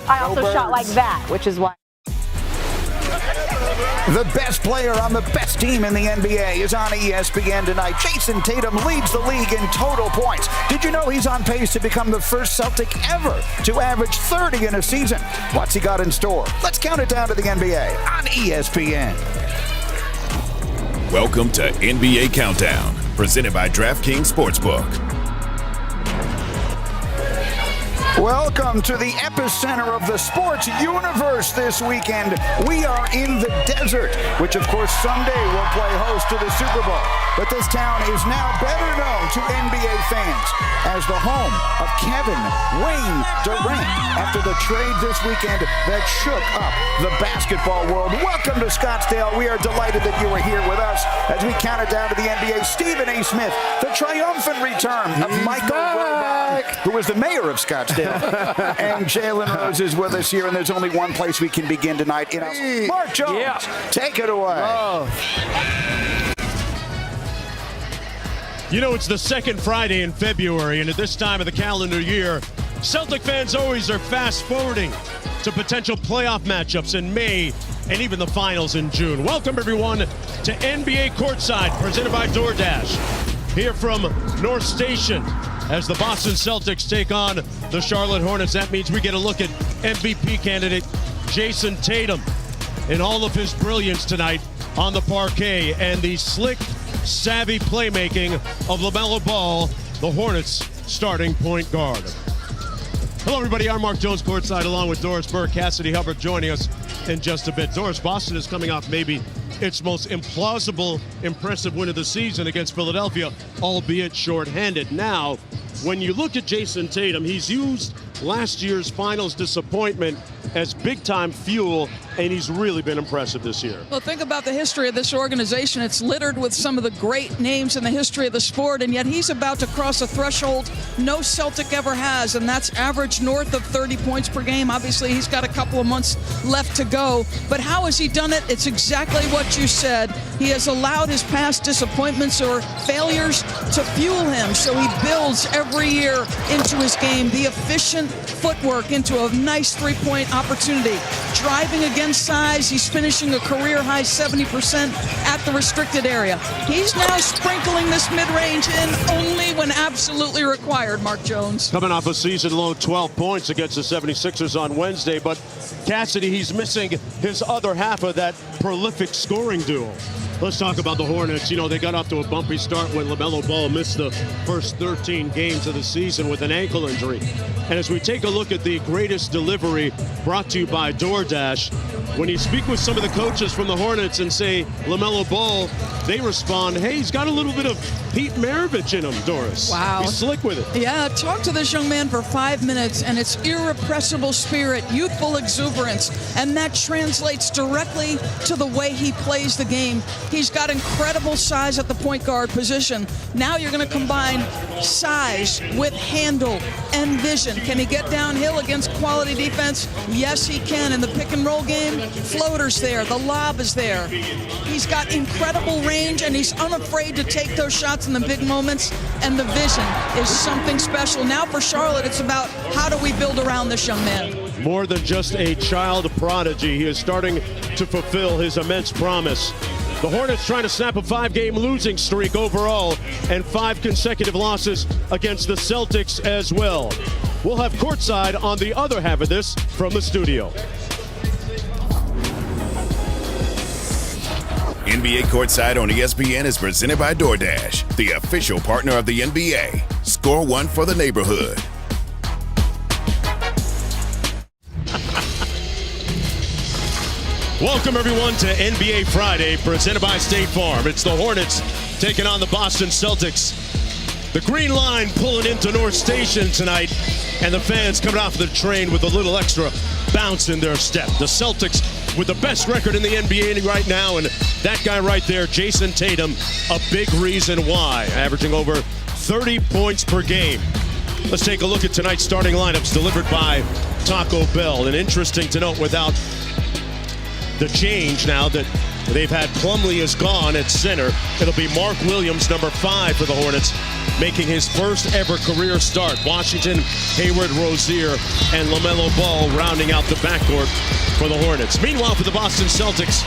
I also shot like that, which is why. The best player on the best team in the NBA is on ESPN tonight. Jason Tatum leads the league in total points. Did you know he's on pace to become the first Celtic ever to average 30 in a season? What's he got in store? Let's count it down to the NBA on ESPN. Welcome to NBA Countdown, presented by DraftKings Sportsbook. Welcome to the epicenter of the sports universe this weekend. We are in the desert, which of course someday will play host to the Super Bowl. But this town is now better known to NBA fans as the home of Kevin Wayne Durant after the trade this weekend that shook up the basketball world. Welcome to Scottsdale. We are delighted that you are here with us as we count it down to the NBA. Stephen A. Smith, the triumphant return of Michael Wilbon, who was the mayor of Scottsdale. And Jalen Rose is with us here, and there's only one place we can begin tonight. Mark Jones, take it away. You know, it's the second Friday in February, and at this time of the calendar year, Celtic fans always are fast-forwarding to potential playoff matchups in May and even the finals in June. Welcome, everyone, to NBA Courtside, presented by DoorDash. Here from North Station, as the Boston Celtics take on the Charlotte Hornets. That means we get a look at MVP candidate Jason Tatum in all of his brilliance tonight on the parquet, and the slick, savvy playmaking of LaMelo Ball, the Hornets' starting point guard. Hello, everybody. I'm Mark Jones, courtside, along with Doris Burke, Cassidy Hubbard, joining us in just a bit. Doris, Boston is coming off maybe its most implausible, impressive win of the season against Philadelphia, albeit shorthanded. Now, when you look at Jason Tatum, he's used last year's finals disappointment as big-time fuel, and he's really been impressive this year. Well, think about the history of this organization. It's littered with some of the great names in the history of the sport, and yet he's about to cross a threshold no Celtic ever has, and that's average north of 30 points per game. Obviously, he's got a couple of months left to go, but how has he done it? It's exactly what you said. He has allowed his past disappointments or failures to fuel him, so he builds every year into his game. The efficient footwork into a nice three-point opportunity. Driving against size, he's finishing a career-high 70% at the restricted area. He's now sprinkling this mid-range in only when absolutely required, Mark Jones. Coming off a season-low 12 points against the 76ers on Wednesday, but Cassidy, he's missing his other half of that prolific scoring duo. Let's talk about the Hornets. You know, they got off to a bumpy start when LaMelo Ball missed the first 13 games of the season with an ankle injury. And as we take a look at the greatest delivery brought to you by DoorDash, when you speak with some of the coaches from the Hornets and say LaMelo Ball, they respond, hey, he's got a little bit of Pete Maravich in him, Doris. Wow. He's slick with it. Yeah, talk to this young man for 5 minutes, and it's irrepressible spirit, youthful exuberance, and that translates directly to the way he plays the game. He's got incredible size at the point guard position. Now you're going to combine size with handle and vision. Can he get downhill against quality defense? Yes, he can. In the pick and roll game, floater's there, the lob is there. He's got incredible range, and he's unafraid to take those shots in the big moments, and the vision is something special. Now for Charlotte, it's about how do we build around this young man? More than just a child prodigy, he is starting to fulfill his immense promise. The Hornets trying to snap a 5-game losing streak overall and 5 consecutive losses against the Celtics as well. We'll have Courtside on the other half of this from the studio. NBA Courtside on ESPN is presented by DoorDash, the official partner of the NBA. Score one for the neighborhood. Welcome, everyone, to NBA Friday, presented by State Farm. It's the Hornets taking on the Boston Celtics. The Green Line pulling into North Station tonight, and the fans coming off the train with a little extra bounce in their step. The Celtics with the best record in the NBA right now, and that guy right there, Jason Tatum, a big reason why, averaging over 30 points per game. Let's take a look at tonight's starting lineups delivered by Taco Bell. And interesting to note, without the change now that they've had Plumlee is gone at center, it'll be Mark Williams, number 5 for the Hornets, making his first ever career start. Washington, Hayward, Rozier, and LaMelo Ball rounding out the backcourt for the Hornets. Meanwhile, for the Boston Celtics,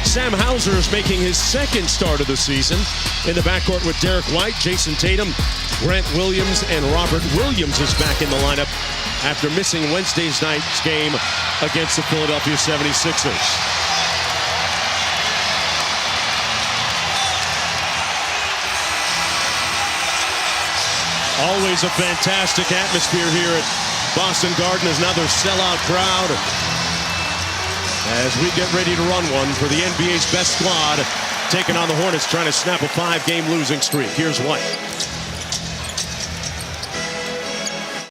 Sam Hauser is making his second start of the season in the backcourt with Derek White, Jason Tatum, Grant Williams, and Robert Williams is back in the lineup after missing Wednesday night's game against the Philadelphia 76ers. Always a fantastic atmosphere here at Boston Garden. As another sellout crowd as we get ready to run one for the NBA's best squad, taking on the Hornets, trying to snap a 5-game losing streak. Here's White.